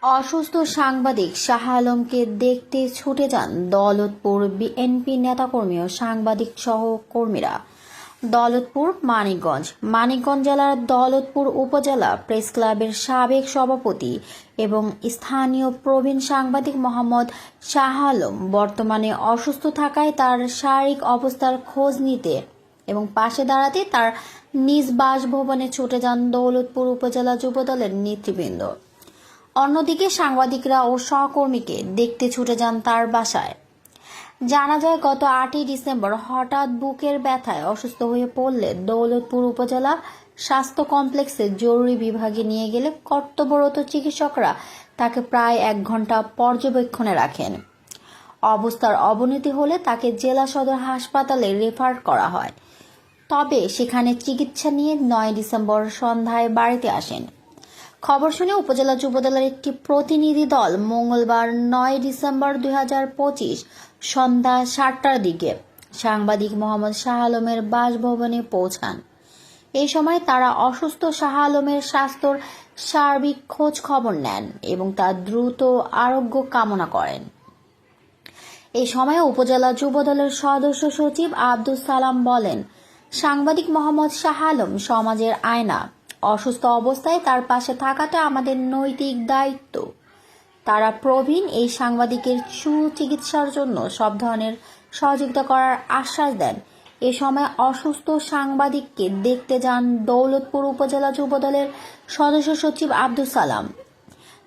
অসুস্থ সাংবাদিক শাহ আলমকে দেখতে ছুটে যান দৌলতপুর বিএনপি নেতাকর্মী ও সাংবাদিক সহ কর্মীরা। দৌলতপুর মানিকগঞ্জ জেলার দৌলতপুর উপজেলা প্রেস ক্লাবের সাবেক সভাপতি এবং স্থানীয় প্রবীণ সাংবাদিক মোহাম্মদ শাহ আলম বর্তমানে অসুস্থ থাকায় তার শারীরিক অবস্থার খোঁজ নিতে এবং পাশে দাঁড়াতে তার নিজ বাসভবনে ছুটে যান দৌলতপুর উপজেলা যুবদলের নেতৃবৃন্দ। অন্যদিকে সাংবাদিকরা ও সহকর্মীকে দেখতে ছুটে যান তার বাসায়। জানা যায়, গত 8ই ডিসেম্বর হঠাৎ বুকের ব্যথায় অসুস্থ হয়ে পড়লে দৌলতপুর উপজেলা স্বাস্থ্য কমপ্লেক্সে জরুরি বিভাগে নিয়ে গেলে কর্তব্যরত চিকিৎসকরা তাকে প্রায় 1 ঘন্টা পর্যবেক্ষণে রাখেন। অবস্থার অবনতি হলে তাকে জেলা সদর হাসপাতালে রেফার করা হয়। তবে সেখানে চিকিৎসা নিয়ে 9 ডিসেম্বর সন্ধ্যায় বাড়িতে আসেন। খবর শুনে উপজেলা যুবদলের একটি প্রতিনিধি দল মঙ্গলবার 9 ডিসেম্বর 2025 সন্ধ্যা 7টার দিকে সাংবাদিক মোহাম্মদ শাহ আলমের বাসভবনে পৌঁছান। এই সময় তারা অসুস্থ শাহ আলমের স্বাস্থ্যর সার্বিক খোঁজ খবর নেন এবং তার দ্রুত আরোগ্য কামনা করেন। এই সময় উপজেলা যুবদলের সদস্য সচিব আব্দুল সালাম বলেন, সাংবাদিক মোহাম্মদ শাহ আলম সমাজের আয়না। অসুস্থ অবস্থায় তার পাশে থাকাটা আমাদের নৈতিক দায়িত্ব। তারা প্রবীণ এই সাংবাদিকের সুচিকিৎসার জন্য সব ধরনের সহযোগিতা করার আশ্বাস দেন। এ সময় অসুস্থ সাংবাদিককে দেখতে যান দৌলতপুর উপজেলা যুবদলের সদস্য সচিব আব্দুল সালাম,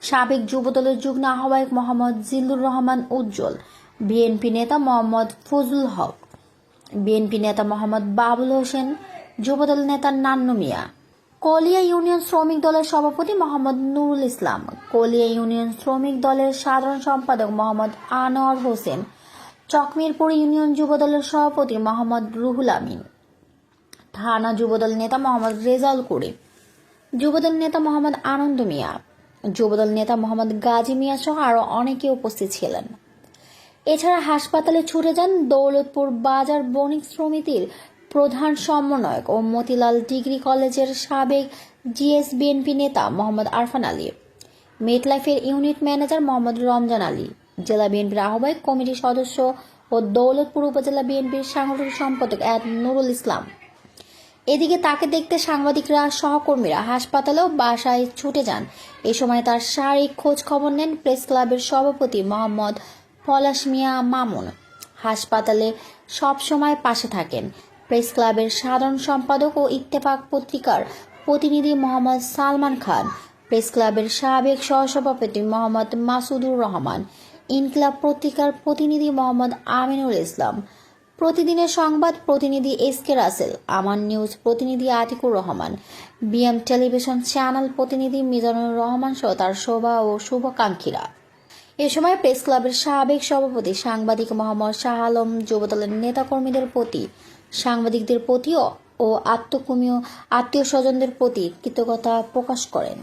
সাবেক যুবদলের যুগ্ম আহ্বায়ক মোহাম্মদ জিল্লুর রহমান উজ্জ্বল, বিএনপি নেতা মোহাম্মদ ফজলুল হক, বিএনপি নেতা মোহাম্মদ বাবুল হোসেন, যুবদল নেতা নান্নু মিয়া, কলিয়া ইউনিয়ন শ্রমিক দলের সভাপতি মোহাম্মদ নুরুল ইসলাম, কলিয়া ইউনিয়ন শ্রমিক দলের সাধারণ সম্পাদক মোহাম্মদ আনোয়ার হোসেন, চকমিরপুর ইউনিয়ন যুবদলের সভাপতি মোহাম্মদ রুহুল আমিন, থানা যুবদল নেতা মোহাম্মদ রেজাউল করিম, যুবদল নেতা মোহাম্মদ আনন্দ মিয়া, যুবদল নেতা মোহাম্মদ গাজী মিয়া সহ আরও অনেকে উপস্থিত ছিলেন। এছাড়া হাসপাতালে ছুটে যান দৌলতপুর বাজার বণিক সমিতির প্রধান সমন্বয়ক ও মতিলাল ডিগ্রি কলেজের সাবেক জিএস বিএনপি নেতা মোহাম্মদ আরফান আলী, মেটলাইফের ইউনিট ম্যানেজার মোহাম্মদ রমজান আলী, জেলা বিএনপির আহ্বায়ক কমিটির সদস্য ও দৌলতপুর উপজেলা বিএনপির সাংগঠনিক সম্পাদক নুরুল ইসলাম। এদিকে তাকে দেখতে সাংবাদিকরা সহকর্মীরা হাসপাতালেও বাসায় ছুটে যান। এ সময় তার শারীরিক খোঁজ খবর নেন প্রেস ক্লাবের সভাপতি মোহাম্মদ পলাশ মিয়া মামুন। হাসপাতালে সব সময় পাশে থাকেন প্রেস ক্লাবের সাধারণ সম্পাদক ও ইত্তেফাক পত্রিকার প্রতিনিধি মোহাম্মদ সালমান খান, প্রেস ক্লাবের সাবেক সহসভাপতি মোহাম্মদ মাসুদুর রহমান, ইনকিলাব পত্রিকার প্রতিনিধি মোহাম্মদ আমিনুল ইসলাম, প্রতিদিনের সংবাদ প্রতিনিধি এসকে রাসেল, আমান নিউজ প্রতিনিধি Atiqur Rahman, BM television channel প্রতিনিধি মিজানুর রহমান সহ তার শোভা ও শুভাকাঙ্ক্ষীরা। এ সময় প্রেস ক্লাবের সাবেক সভাপতি সাংবাদিক মোহাম্মদ শাহ আলম যুবদলের নেতাকর্মীদের প্রতি, সাংবাদিকদের প্রতি ও আত্মীয় স্বজনদের প্রতি কৃতজ্ঞতা প্রকাশ করেন।